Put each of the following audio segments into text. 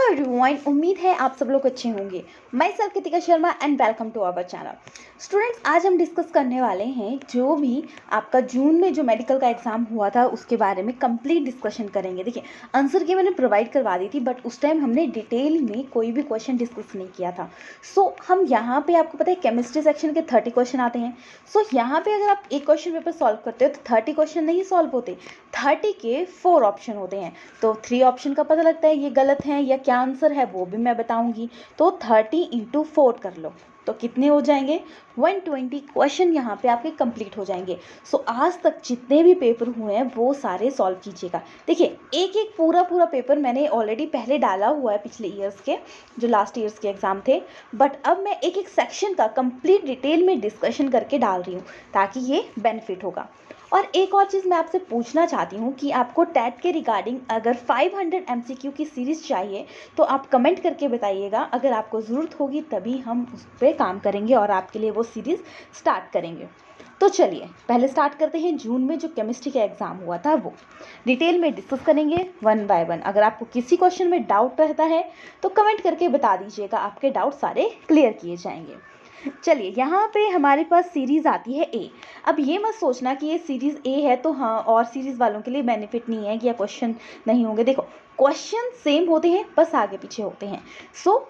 Everyone, उम्मीद है आप सब लोग अच्छे होंगे। मैं sir Kritika Sharma and welcome to our channel. Students, आज हम डिस्कस करने वाले हैं जो भी आपका जून में जो मेडिकल का एग्ज़ाम हुआ था उसके बारे में कंप्लीट डिस्कशन करेंगे। देखिए, आंसर की मैंने प्रोवाइड करवा दी थी, बट उस टाइम हमने डिटेल में कोई भी क्वेश्चन डिस्कस नहीं किया था। सो हम यहाँ पे, आपको पता है केमिस्ट्री सेक्शन के 30 क्वेश्चन आते हैं। सो यहाँ पे अगर आप एक क्वेश्चन पेपर सॉल्व करते हो तो 30 क्वेश्चन नहीं सॉल्व होते, 30 के 4 ऑप्शन होते हैं। तो 3 ऑप्शन का पता लगता है ये गलत है या क्या आंसर है वो भी मैं बताऊंगी। तो 30 × 4 कर लो तो कितने हो जाएंगे, 120 क्वेश्चन यहाँ पे आपके कंप्लीट हो जाएंगे। सो आज तक जितने भी पेपर हुए हैं वो सारे सॉल्व कीजिएगा। देखिए, एक एक पूरा पेपर मैंने ऑलरेडी पहले डाला हुआ है पिछले ईयर्स के, जो लास्ट ईयर्स के एग्ज़ाम थे, बट अब मैं एक एक सेक्शन का कंप्लीट डिटेल में डिस्कशन करके डाल रही हूँ ताकि ये बेनिफिट होगा। और एक और चीज़ मैं आपसे पूछना चाहती हूँ कि आपको टैट के रिगार्डिंग अगर 500 MCQ की सीरीज़ चाहिए तो आप कमेंट करके बताइएगा। अगर आपको ज़रूरत होगी तभी हम उस पर काम करेंगे और आपके लिए वो सीरीज़ स्टार्ट करेंगे। तो चलिए पहले स्टार्ट करते हैं। जून में जो केमिस्ट्री का एग्ज़ाम हुआ था वो डिटेल में डिस्कस करेंगे वन बाय वन। अगर आपको किसी क्वेश्चन में डाउट रहता है तो कमेंट करके बता दीजिएगा, आपके डाउट सारे क्लियर किए जाएंगे। चलिए, यहाँ पे हमारे पास सीरीज़ आती है ए। अब ये मत सोचना कि ये सीरीज़ ए है तो हाँ और सीरीज़ वालों के लिए बेनिफिट नहीं है कि या क्वेश्चन नहीं होंगे। देखो, क्वेश्चन सेम होते हैं, बस आगे पीछे होते हैं। सो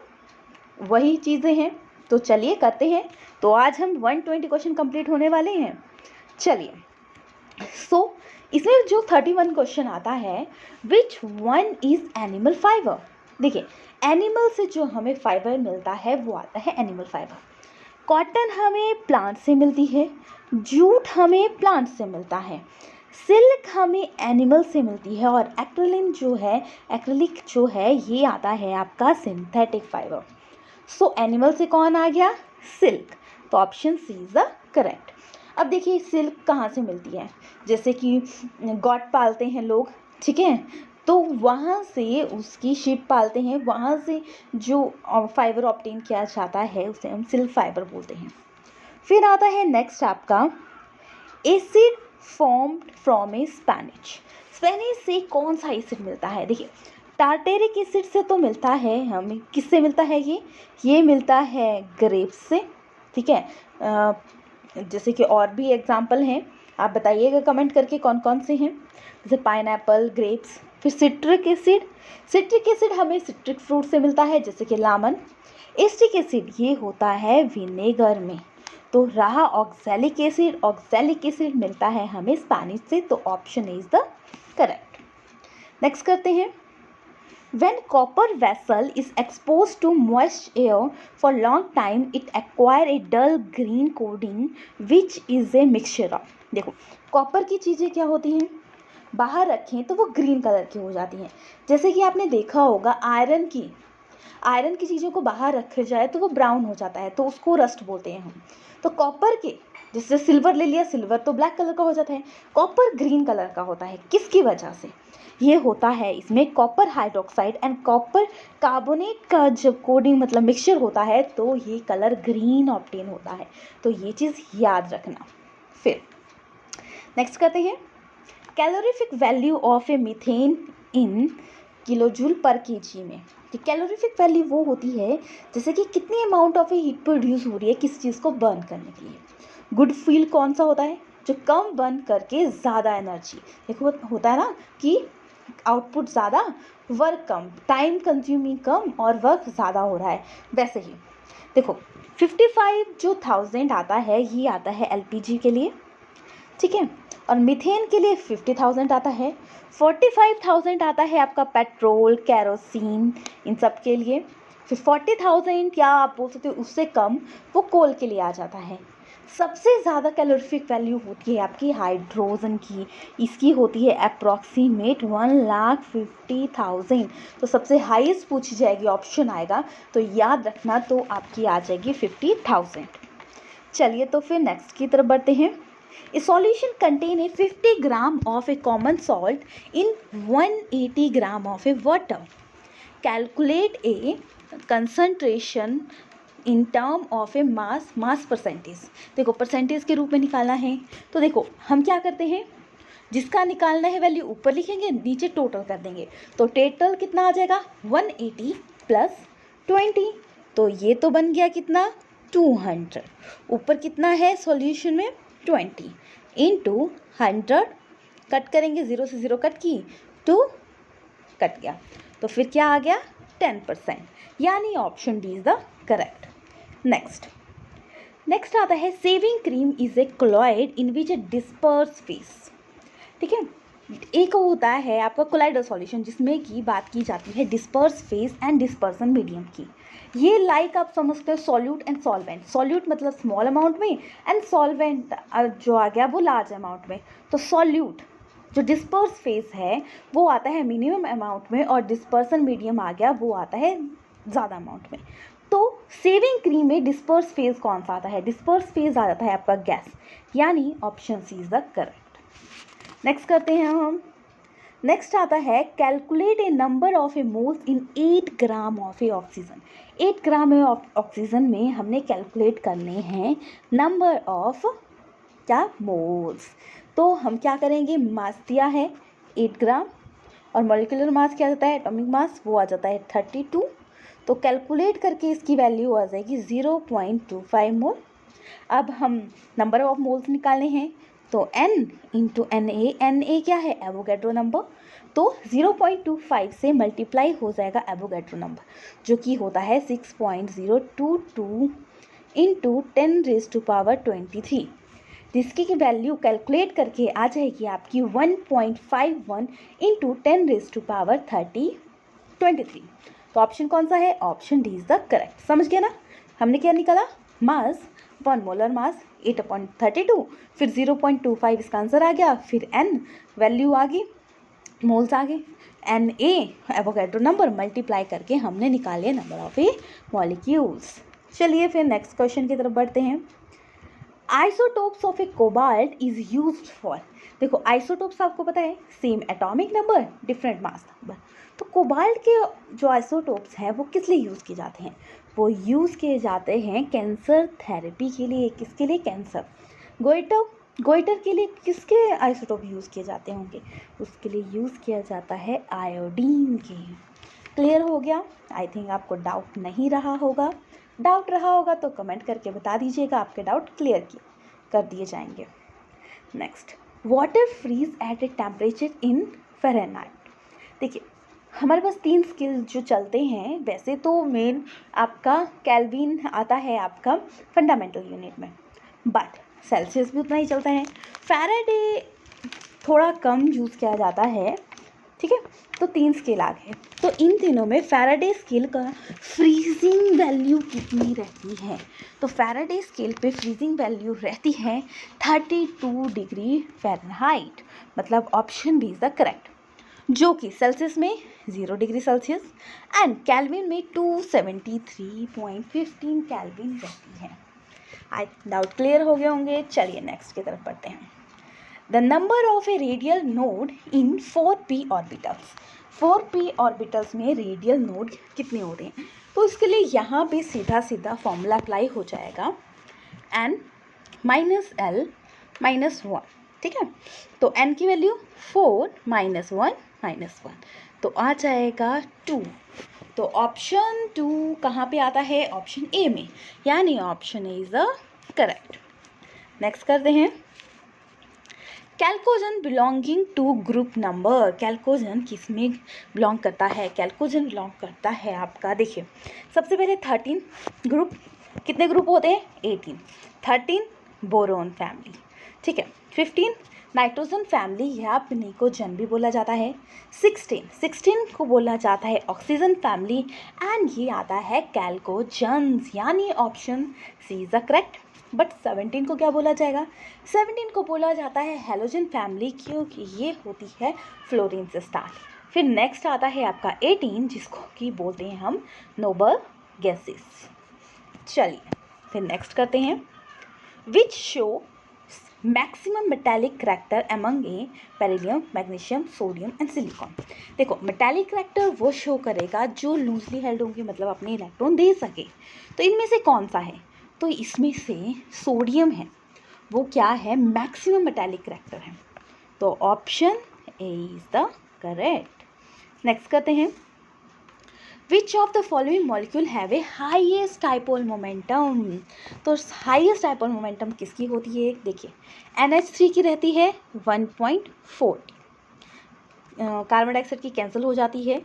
वही चीज़ें हैं। तो चलिए करते हैं। तो आज हम 120 क्वेश्चन कंप्लीट होने वाले हैं। चलिए, सो इसमें जो 31 क्वेश्चन आता है, which one is animal fibre. देखिए, एनिमल से जो हमें फाइबर मिलता है वो आता है एनिमल फाइबर। कॉटन हमें प्लांट से मिलती है, जूट हमें प्लांट से मिलता है, सिल्क हमें एनिमल से मिलती है, और एक्रेलिक जो है ये आता है आपका सिंथेटिक फाइबर। सो एनिमल से कौन आ गया, सिल्क। तो option C is the correct. अब देखिए, सिल्क कहाँ से मिलती है, जैसे कि गॉट पालते हैं लोग, ठीक है, तो वहाँ से उसकी शिप पालते हैं, वहाँ से जो फाइबर ऑब्टेन किया जाता है उसे हम सिल्क फाइबर बोलते हैं। फिर आता है नेक्स्ट आपका acid formed from A Spanish. Spanish से कौन सा एसिड मिलता है, देखिए टार्टेरिक एसिड से तो मिलता है हमें। किससे मिलता है ये मिलता है ग्रेप्स से, ठीक है। जैसे कि और भी एग्जाम्पल हैं, आप बताइएगा कमेंट करके कौन कौन से हैं, जैसे पाइनएप्पल, ग्रेप्स। फिर सिट्रिक एसिड हमें सिट्रिक फ्रूट से मिलता है, जैसे कि लेमन। एसिटिक एसिड ये होता है विनेगर में। तो रहा ऑक्सैलिक एसिड मिलता है हमें स्पेनिश से। तो option is the correct. Next करते हैं। When copper vessel is exposed to moist air for long time, it acquire a dull green coating which is a mixture of। देखो, कॉपर की चीज़ें क्या होती हैं, बाहर रखें तो वो ग्रीन कलर की हो जाती हैं। जैसे कि आपने देखा होगा आयरन की चीज़ों को बाहर रखा जाए तो वो ब्राउन हो जाता है, तो उसको रस्ट बोलते हैं हम। तो कॉपर के, जैसे सिल्वर ले लिया, सिल्वर तो ब्लैक कलर का हो जाता है, कॉपर ग्रीन कलर का होता है। किसकी वजह से ये होता है, इसमें copper hydroxide and copper carbonate का जब कोडिंग मतलब मिक्सचर होता है तो ये कलर ग्रीन ऑब्टेन होता है। तो ये चीज़ याद रखना। फिर नेक्स्ट करते हैं, calorific value of A methane in kilojoule पर केजी में। तो कैलोरीफिक वैल्यू वो होती है जैसे कि कितनी amount of A heat produce हो रही है किस चीज़ को बर्न करने के लिए। गुड फील कौन सा होता है, जो कम बर्न करके ज़्यादा एनर्जी। देखो, होता है ना कि आउटपुट ज़्यादा, वर्क कम, टाइम कंज्यूमिंग कम और वर्क ज़्यादा हो रहा है। वैसे ही देखो, 55,000 आता है, ये आता है LPG के लिए, ठीक है, और मीथेन के लिए 50,000 आता है। 45,000 आता है आपका पेट्रोल, कैरोसिन, इन सब के लिए। फिर 40,000 या आप बोल सकते हो उससे कम वो कोल के लिए आ जाता है। सबसे ज़्यादा कैलोरीफिक वैल्यू होती है आपकी हाइड्रोजन की, इसकी होती है अप्रॉक्सीमेट 1,50,000। तो सबसे हाईएस्ट पूछी जाएगी, ऑप्शन आएगा तो याद रखना, तो आपकी आ जाएगी 50,000। चलिए तो फिर नेक्स्ट की तरफ बढ़ते हैं। A solution contain a 50 gram of a common salt in 180 gram of a water. Calculate a concentration in term of a mass percentage। देखो, परसेंटेज के रूप में निकालना है। तो देखो, हम क्या करते हैं, जिसका निकालना है वैल्यू ऊपर लिखेंगे, नीचे टोटल कर देंगे। तो टोटल कितना आ जाएगा 180 प्लस 20, तो ये तो बन गया कितना 200। ऊपर कितना है सॉल्यूशन में 20 इंटू 100, कट करेंगे, 0 से 0 कट की, 2 कट गया, तो फिर क्या आ गया 10%, यानी option D is the correct. Next आता है shaving cream is a colloid in which A disperse phase. ठीक है, एक होता है आपका कोलाइडल सॉल्यूशन जिसमें की बात की जाती है disperse phase and dispersion medium की। ये लाइक आप समझते हो सॉल्यूट एंड सॉल्वेंट। सॉल्यूट मतलब स्मॉल अमाउंट में एंड सॉल्वेंट जो आ गया वो लार्ज अमाउंट में। तो सॉल्यूट जो डिस्पर्स फेस है वो आता है मिनिमम अमाउंट में और डिस्पर्सन मीडियम आ गया वो आता है ज़्यादा अमाउंट में। तो सेविंग क्रीम में डिस्पर्स फेज कौन सा आता है? डिस्पर्स फेज आ जाता है आपका गैस, यानी option C is the correct. Next करते हैं हम। नेक्स्ट आता है calculate a number of a moles in 8 gram of a oxygen. 8 gram of oxygen में हमने कैलकुलेट करने हैं नंबर ऑफ क्या मोल्स। तो हम क्या करेंगे, मास दिया है 8 ग्राम और मॉलिक्यूलर मास क्या आता है, एटॉमिक मास, वो आ जाता है 32। तो कैलकुलेट करके इसकी वैल्यू आ जाएगी 0.25 मोल। अब हम नंबर ऑफ मोल्स निकालने हैं, तो n इंटू Na क्या है, एवोगैड्रो नंबर। तो 0.25 से मल्टीप्लाई हो जाएगा एवोगैड्रो नंबर, जो कि होता है 6.022 इंटू 10⁻23, जिसकी की वैल्यू कैलकुलेट करके आ जाएगी आपकी 1.51 इंटू 10⁻30⁻23। तो ऑप्शन कौन सा है, option D is the correct. समझ गया ना, हमने क्या निकाला, मास 1 मोलर मास 8/32, फिर 0.25 इसका आंसर आ गया, फिर n वैल्यू आ गई, मोल्स आ गए, Na एवोगैड्रो नंबर मल्टीप्लाई करके हमने निकाले नंबर ऑफ ए मॉलिक्यूल्स। चलिए फिर नेक्स्ट क्वेश्चन की तरफ बढ़ते हैं। Isotopes of A cobalt is used for. देखो आइसोटोप्स आपको पता है same atomic number different mass number. तो कोबाल्ट के जो आइसोटोप्स हैं वो किस लिए यूज़ किए जाते हैं, वो यूज़ किए जाते हैं कैंसर थेरेपी के लिए। किसके लिए, कैंसर। गोइटर के लिए किसके आइसोटोप यूज़ किए जाते होंगे, उसके लिए यूज़ किया जाता है आयोडीन के। क्लियर हो गया, आई थिंक आपको डाउट नहीं रहा होगा। डाउट रहा होगा तो कमेंट करके बता दीजिएगा, आपके डाउट क्लियर कर दिए जाएंगे। Next, water freeze at a temperature in Fahrenheit. देखिए हमारे पास 3 स्केल जो चलते हैं, वैसे तो मेन आपका केल्विन आता है आपका फंडामेंटल यूनिट में, बट सेल्सियस भी उतना ही चलता है। फैराडे थोड़ा कम यूज़ किया जाता है, ठीक है। तो 3 स्केल आ गए। तो इन तीनों में फैराडे स्केल का फ्रीजिंग वैल्यू कितनी रहती है, तो फैराडे स्केल पे फ्रीजिंग वैल्यू रहती है 32 डिग्री फ़ारेनहाइट, मतलब option B is the correct, जो कि सेल्सियस में 0 डिग्री सेल्सियस एंड कैल्विन में 273.15 कैल्विन रहती है। आई डाउट क्लियर हो गए होंगे। चलिए नेक्स्ट की तरफ बढ़ते हैं। The number of A radial node in 4p orbitals. 4p orbitals में रेडियल नोड कितने होते हैं, तो इसके लिए यहाँ पे सीधा फॉर्मूला अप्लाई हो जाएगा n माइनस l माइनस 1, ठीक है। तो n की वैल्यू 4 माइनस 1 माइनस 1, तो आ जाएगा 2। तो ऑप्शन 2 कहाँ पे आता है, ऑप्शन ए में, यानी option A is the correct. Next करते हैं। कैल्कोजन बिलोंगिंग टू ग्रुप नंबर। कैल्कोजन किस में बिलोंग करता है, कैल्कोजन बिलोंग करता है आपका, देखिए सबसे पहले 13 ग्रुप, कितने ग्रुप होते हैं 18, 13 बोरोन फैमिली, ठीक है। 15 नाइट्रोजन फैमिली या निकोजन भी बोला जाता है। 16 को बोला जाता है ऑक्सीजन फैमिली एंड ये आता है कैल्कोजन्स, यानी option C is the correct. But 17 को क्या बोला जाएगा, 17 को बोला जाता है हेलोजन फैमिली, क्योंकि ये होती है फ्लोरीन से स्टार्ट। फिर नेक्स्ट आता है आपका 18, जिसको कि बोलते हैं हम नोबल गैसेस। चलिए फिर नेक्स्ट करते हैं। Which show maximum metallic character among A beryllium, magnesium, sodium and silicon. देखो मेटालिक करैक्टर वो शो करेगा जो लूजली हेल्ड होंगे, मतलब अपने इलेक्ट्रॉन दे सके। तो इनमें से कौन सा है, तो इसमें से सोडियम है, वो क्या है मैक्सिमम मेटालिक करैक्टर है, तो option A is the correct. Next करते हैं, which of the following molecule have a highest dipole momentum. तो हाईएस्ट डाइपोल मोमेंटम किसकी होती है, देखिए NH3 की रहती है 1.4, कार्बन डाइऑक्साइड की कैंसिल हो जाती है,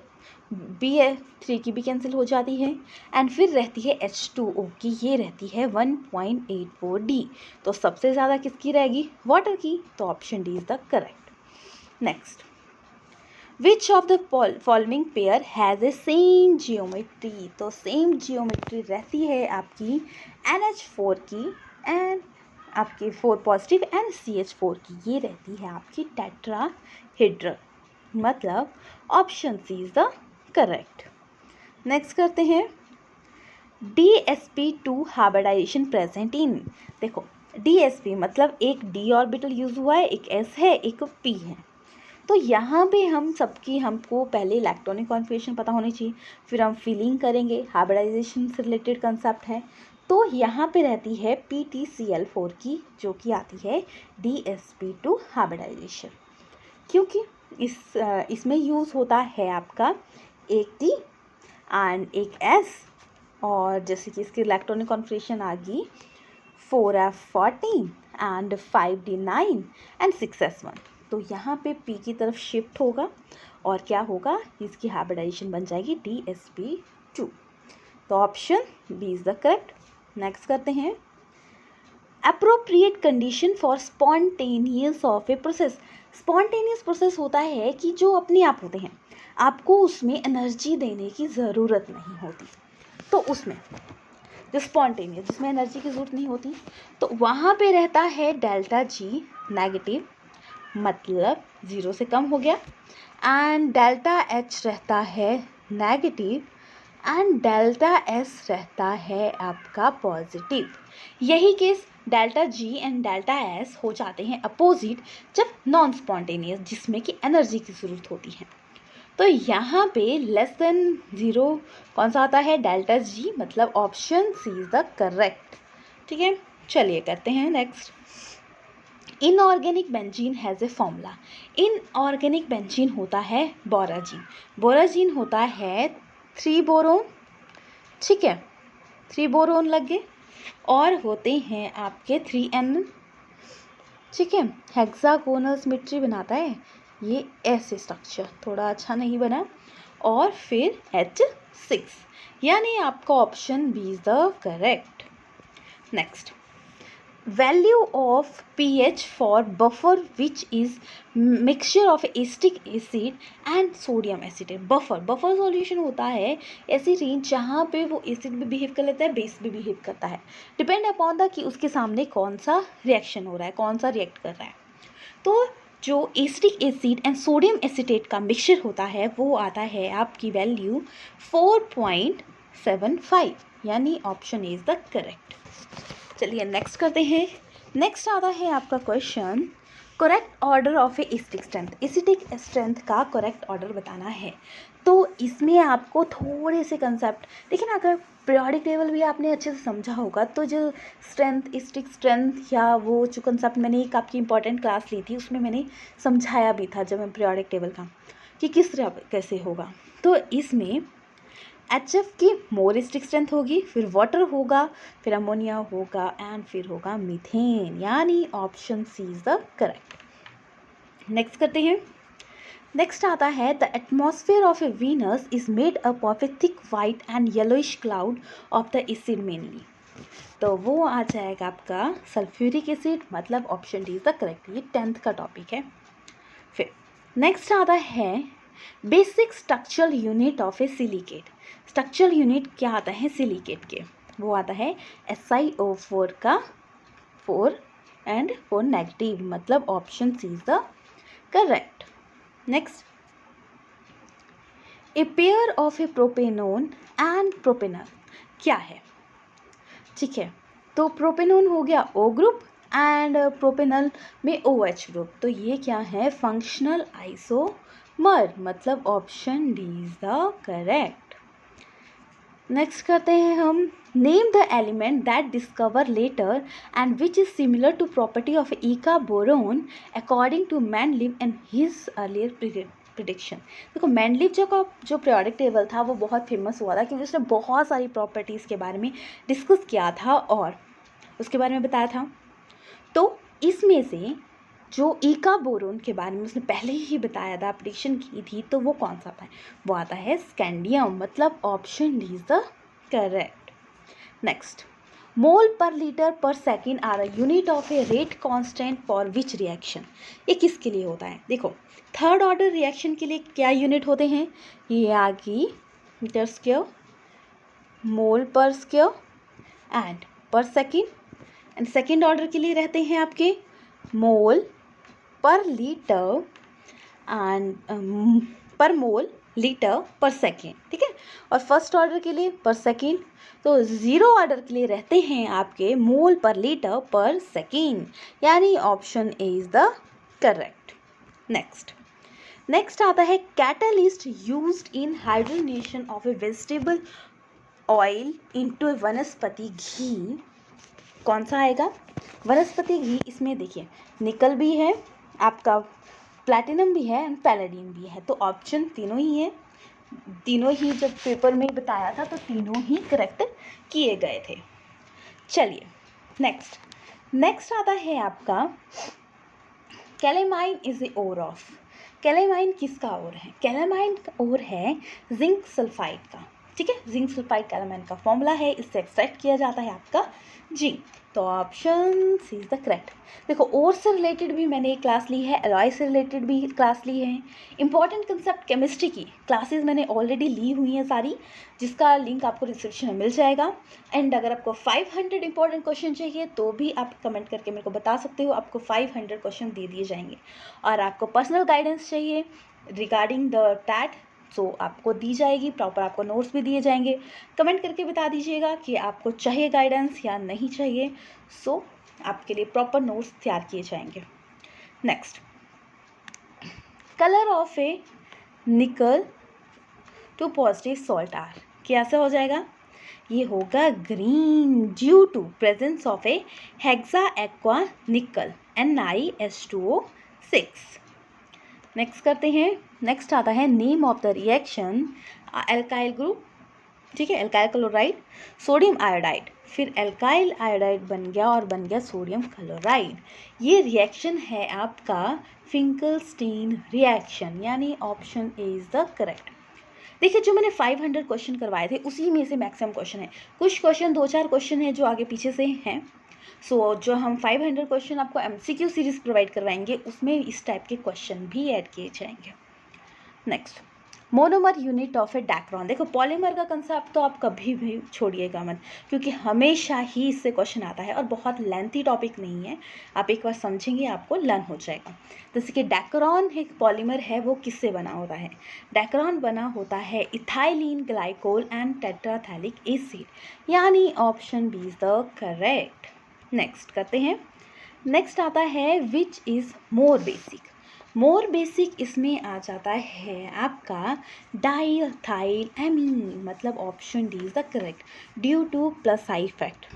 BF3 की भी कैंसिल हो जाती है, एंड फिर रहती है H2O की, ये रहती है 1.84 D। तो सबसे ज़्यादा किसकी रहेगी, वाटर की, तो option D is the correct. Next, which of the following pair has a same geometry. तो सेम जियोमेट्री रहती है आपकी NH4 की एंड आपकी 4 पॉजिटिव एंड CH4 की, ये रहती है आपकी टेट्राहेड्रल, मतलब option C is the correct. Next करते हैं, DsP2 हाइब्रिडाइजेशन प्रेजेंट इन। देखो DsP मतलब एक D ऑर्बिटल यूज हुआ है, एक S है, एक P है। तो यहाँ पे हमको पहले इलेक्ट्रॉनिक कॉन्फ़िगरेशन पता होनी चाहिए, फिर हम फिलिंग करेंगे, हाइब्रिडाइजेशन से रिलेटेड कंसेप्ट है। तो यहाँ पे रहती है PtCl4 की, जो कि आती है DsP2 हाइब्रिडाइजेशन, क्योंकि इसमें यूज़ होता है आपका एक D एंड एक S, और जैसे कि इसकी इलेक्ट्रॉनिक कॉन्फ़िगरेशन आ गई 4f14 and 5d9 and 6s1। तो यहाँ पे P की तरफ शिफ्ट होगा और क्या होगा, इसकी हाइब्रिडाइजेशन बन जाएगी DsP2। तो option B is the correct. Next करते हैं, appropriate condition for spontaneous of a process. Spontaneous process होता है कि जो अपने आप होते हैं, आपको उसमें एनर्जी देने की ज़रूरत नहीं होती। तो उसमें जो स्पॉन्टेनियस, जिसमें एनर्जी की ज़रूरत नहीं होती, तो वहाँ पे रहता है डेल्टा G नेगेटिव, मतलब 0 से कम हो गया, एंड डेल्टा H रहता है नेगेटिव, एंड डेल्टा S रहता है आपका पॉजिटिव। यही case delta G and delta S हो जाते हैं अपोजिट जब नॉन स्पॉन्टेनियस, जिसमें कि एनर्जी की ज़रूरत होती है। तो यहाँ पे लेस देन 0 कौन सा आता है, डेल्टा G, मतलब option C is the correct. ठीक है, चलिए करते हैं next. Inorganic benzene has a formula. Inorganic benzene होता है बोराजीन। बोराजीन होता है 3 बोरोन, ठीक है, 3 बोरोन लग गए, और होते हैं आपके 3N, ठीक है, हेक्सागोनल सिमेट्री बनाता है ये, ऐसे स्ट्रक्चर थोड़ा अच्छा नहीं बना, और फिर H6, यानी आपका option B is the correct. Next, value of pH for buffer which is mixture of acetic acid and sodium acetate। Buffer solution होता है ऐसी रेंज जहाँ पे वो एसिड भी बिहेव कर लेता है, बेस भी बिहेव करता है, डिपेंड अपॉन द कि उसके सामने कौन सा रिएक्शन हो रहा है, कौन सा रिएक्ट कर रहा है। तो जो acetic acid and sodium acetate का मिक्सचर होता है वो आता है आपकी वैल्यू 4.75, यानी ऑप्शन इज द करेक्ट। चलिए नेक्स्ट करते हैं। नेक्स्ट आता है आपका question, correct order of A acetic strength. Acetic strength का करेक्ट ऑर्डर बताना है। तो इसमें आपको थोड़े से कंसेप्ट, लेकिन अगर पीरियोडिक टेबल भी आपने अच्छे से समझा होगा तो जो स्ट्रेंथ, एसिटिक स्ट्रेंथ, या वो जो कंसेप्ट मैंने एक आपकी इंपॉर्टेंट क्लास ली थी उसमें मैंने समझाया भी था जब मैं पीरियोडिक टेबल का कि किस तरह कैसे होगा। तो इसमें HF की मोर एसिटिक स्ट्रेंथ होगी, फिर वाटर होगा, फिर अमोनिया होगा, एंड फिर होगा मीथेन, यानी option C is the correct. Next करते हैं। नेक्स्ट आता है, the atmosphere of a Venus is made up of a thick white and yellowish cloud of the acid mainly. तो वो आ जाएगा आपका सल्फ्यूरिक एसिड, मतलब option D is the correct. ये 10th का टॉपिक है। फिर नेक्स्ट आता है, basic structural unit of a silicate. Structural unit क्या आता है सिलिकेट के, वो आता है SiO4 का 4 एंड 4 नेगेटिव, मतलब option C is the correct. Next, a pair of a propanone and propanal क्या है, ठीक है, तो प्रोपेनोन हो गया O ग्रुप एंड प्रोपेनल में OH ग्रुप, तो ये क्या है, फंक्शनल आइसोमर, मतलब option D is the correct. Next करते हैं हम Name the element that discovered later and which is similar to property of Eka boron according to Mendeleev and his earlier prediction. देखो Mendeleev जो periodic table था वो बहुत famous हुआ था क्योंकि उसने बहुत सारी प्रॉपर्टीज़ के बारे में डिस्कस किया था और उसके बारे में बताया था। तो इसमें से जो ईका बोरोन के बारे में उसने पहले ही बताया था, प्रेडिक्शन की थी, तो वो कौन सा आता है? वो आता है स्कैंडियम, मतलब option D is the correct. Next, mole per litre per second are a unit of a rate constant for which reaction. ये किसके लिए होता है? देखो थर्ड ऑर्डर रिएक्शन के लिए क्या यूनिट होते हैं? ये आ गई मीटर स्क्वायर, मोल पर स्क्वायर एंड पर सेकेंड। एंड सेकेंड ऑर्डर के लिए रहते हैं आपके मोल पर लीटर एंड पर मोल लीटर पर सेकेंड, ठीक है। और फर्स्ट ऑर्डर के लिए पर सेकेंड। तो ज़ीरो ऑर्डर के लिए रहते हैं आपके मोल पर लीटर पर सेकेंड, यानी option A is the correct. Next आता है catalyst used in hydrogenation of a vegetable oil into a vanaspati ghee. कौन सा आएगा? वनस्पति घी। इसमें देखिए निकल भी है, आपका प्लैटिनम भी है एंड पैलेडियम भी है, तो ऑप्शन तीनों ही है। तीनों ही जब पेपर में बताया था तो तीनों ही करेक्ट किए गए थे। चलिए नेक्स्ट आता है आपका calamine is a ore of. Calamine किसका ओर है? कैलेमाइन का ओर है जिंक सल्फाइड का, ठीक है। जिंक सल्फाइड कैलेमाइन का फॉर्मूला है, इससे एक्सट्रैक्ट किया जाता है आपका जिंक, तो option C is the correct. देखो ओर से रिलेटेड भी मैंने एक क्लास ली है, एलॉय से रिलेटेड भी क्लास ली है। इंपॉर्टेंट कंसेप्ट केमिस्ट्री की क्लासेस मैंने ऑलरेडी ली हुई हैं सारी, जिसका लिंक आपको डिस्क्रिप्शन में मिल जाएगा। एंड अगर आपको 500 इंपॉर्टेंट क्वेश्चन चाहिए तो भी आप कमेंट करके मेरे को बता सकते हो, आपको 500 क्वेश्चन दे दिए जाएंगे। और आपको पर्सनल गाइडेंस चाहिए रिगार्डिंग द टैट, सो आपको दी जाएगी, प्रॉपर आपको नोट्स भी दिए जाएंगे। कमेंट करके बता दीजिएगा कि आपको चाहिए गाइडेंस या नहीं चाहिए, सो आपके लिए प्रॉपर नोट्स तैयार किए जाएंगे। नेक्स्ट, कलर ऑफ ए निकल टू पॉजिटिव सॉल्ट आर, कैसे हो जाएगा? ये होगा green due to presence of a hexa aqua nickel NiS2O6। Next करते हैं, नेक्स्ट आता है name of the reaction alkyl group, ठीक है, एल्काइल क्लोराइड सोडियम आयोडाइड, फिर एल्काइल आयोडाइड बन गया और बन गया सोडियम क्लोराइड। ये रिएक्शन है आपका फिंकलस्टीन रिएक्शन, यानी option A is the correct. देखिए जो मैंने 500 क्वेश्चन करवाए थे उसी में से मैक्सिमम क्वेश्चन है, कुछ क्वेश्चन 2-4 क्वेश्चन है जो आगे पीछे से हैं। सो जो हम 500 क्वेश्चन आपको MCQ सीरीज प्रोवाइड करवाएंगे उसमें इस टाइप के क्वेश्चन भी ऐड किए जाएंगे। नेक्स्ट, मोनोमर यूनिट ऑफ ए डैक्रोन। देखो पॉलीमर का कंसेप्ट तो आप कभी भी छोड़िएगा मत, क्योंकि हमेशा ही इससे क्वेश्चन आता है और बहुत लेंथी टॉपिक नहीं है, आप एक बार समझेंगे आपको लर्न हो जाएगा। जैसे कि डैक्रोन एक पॉलीमर है, वो किससे बना होता है? डैक्रोन बना होता है ethylene glycol and terephthalic acid, यानी option B is the correct. Next करते हैं, नेक्स्ट आता है which is more basic. More basic इसमें आ जाता है आपका डाइथाइल एमीन, मतलब option D is the correct due to plus I effect.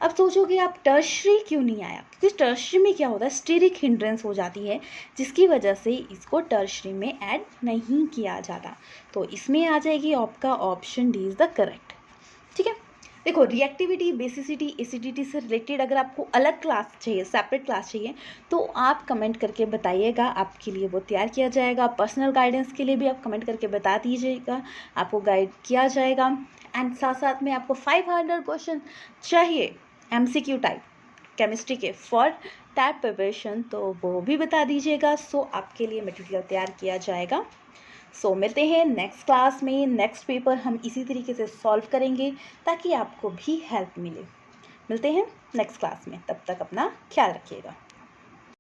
अब सोचोगे आप टर्शरी क्यों नहीं आया? क्योंकि टर्शरी में क्या होता है, स्टीरिक हिंड्रेंस हो जाती है, जिसकी वजह से इसको टर्शरी में ऐड नहीं किया जाता, तो इसमें आ जाएगी आपका option D is the correct, ठीक है। देखो रिएक्टिविटी, बेसिसिटी, एसिडिटी से रिलेटेड अगर आपको अलग क्लास चाहिए, सेपरेट क्लास चाहिए, तो आप कमेंट करके बताइएगा, आपके लिए वो तैयार किया जाएगा। पर्सनल गाइडेंस के लिए भी आप कमेंट करके बता दीजिएगा, आपको गाइड किया जाएगा। एंड साथ साथ में आपको 500 क्वेश्चन चाहिए MCQ टाइप केमिस्ट्री के फॉर टैट प्रिपरेशन, तो वो भी बता दीजिएगा। सो आपके लिए मटेरियल तैयार किया जाएगा। सो मिलते हैं नेक्स्ट क्लास में, नेक्स्ट पेपर हम इसी तरीके से सॉल्व करेंगे ताकि आपको भी हेल्प मिले। मिलते हैं नेक्स्ट क्लास में, तब तक अपना ख्याल रखिएगा।